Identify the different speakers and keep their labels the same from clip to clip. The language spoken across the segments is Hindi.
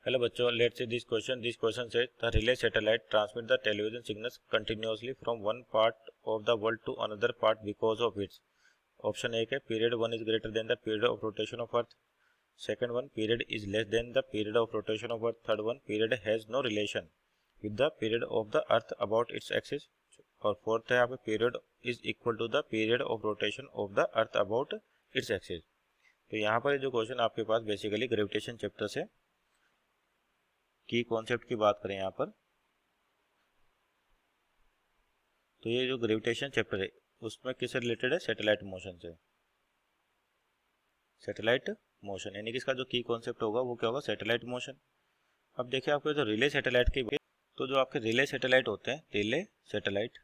Speaker 1: हेलो बच्चों, let's see this question says the relay satellite transmit the television signals continuously from one part of the world to another part because of its option एक है period 1 is greater than the period of rotation of earth, second one period is less than the period of rotation of earth, third one period has no relation with the period of the earth about its axis, और फोर्थ है यहाँ पे period is equal to the period of rotation of the earth about its axis. तो यहाँ पर जो क्वेश्चन आपके पास बेसिकली ग्रेविटेशन चैप्टर से की कॉन्सेप्ट की बात करें यहाँ पर, तो ये जो ग्रेविटेशन चैप्टर है उसमें किससे रिलेटेड है? सैटेलाइट मोशन से। सैटेलाइट मोशन यानी कि इसका जो की कॉन्सेप्ट होगा वो क्या होगा? Satellite motion. अब देखिए आपके जो रिले सैटेलाइट के, तो जो आपके रिले सैटेलाइट होते हैं, रिले सैटेलाइट,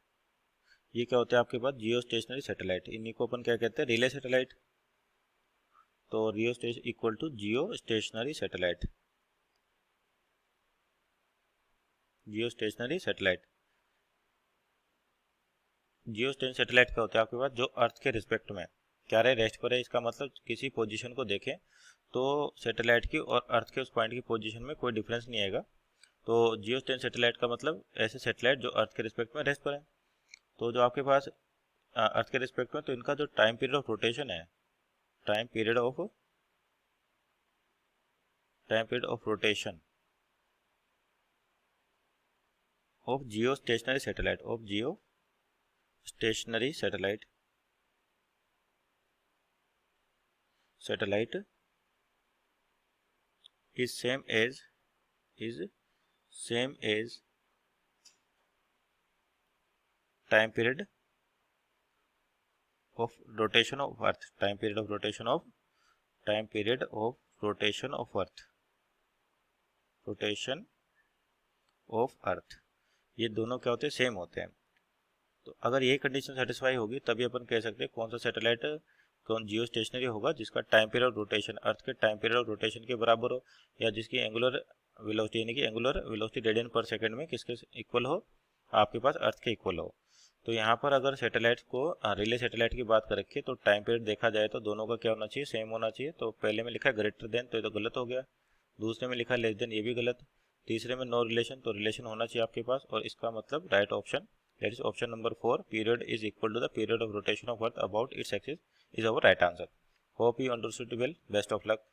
Speaker 1: ये क्या होते हैं आपके पास? जियो स्टेशनरी सैटेलाइट। इन्हीं को अपन क्या कहते हैं? Relay satellite. तो रियो station equal to geostationary satellite, geostationary satellite. Geo station satellite क्या होता है आपके पास? जो अर्थ के रिस्पेक्ट में क्या रहे? रेस्ट पर है। इसका मतलब किसी पोजीशन को देखें तो सैटेलाइट की और अर्थ के उस पॉइंट की पोजीशन में कोई डिफरेंस नहीं आएगा। तो जियो स्टेशन सैटेलाइट का मतलब ऐसे सैटेलाइट जो अर्थ के रिस्पेक्ट में रेस्ट पर है। तो जो आपके पास अर्थ के रिस्पेक्ट में, तो इनका जो टाइम पीरियड ऑफ रोटेशन है, time period of rotation of Jio stationery satellite, of Jio stationery satellite is same as time period of rotation of earth, time period of rotation of earth, ये दोनों क्या होते हैं? सेम होते हैं। तो अगर ये कंडीशन सेटिस्फाई होगी तभी अपन कह सकते हैं कौन सा सैटेलाइट, कौन जियो स्टेशनरी होगा जिसका टाइम पीरियड ऑफ रोटेशन अर्थ के टाइम पीरियड ऑफ रोटेशन के बराबर हो, या जिसकी एंगुलर वेलोसिटी यानी कि एंगुलर वेलोसिटी रेडियन पर सेकंड में किसके इक्वल हो? आपके पास अर्थ के इक्वल हो। तो यहाँ पर अगर सैटेलाइट को रिले सैटेलाइट की बात कर रखी है तो टाइम पीरियड देखा जाए तो दोनों का क्या होना चाहिए? सेम होना चाहिए। तो पहले में लिखा है ग्रेटर देन, तो ये तो गलत हो गया। दूसरे में लिखा है लेस देन, ये भी गलत। तीसरे में नो रिलेशन, तो रिलेशन होना चाहिए आपके पास, और इसका मतलब right option, that is option number 4, period is equal to the period of rotation of earth about its axis is our right answer. Hope you understood well. Best of luck.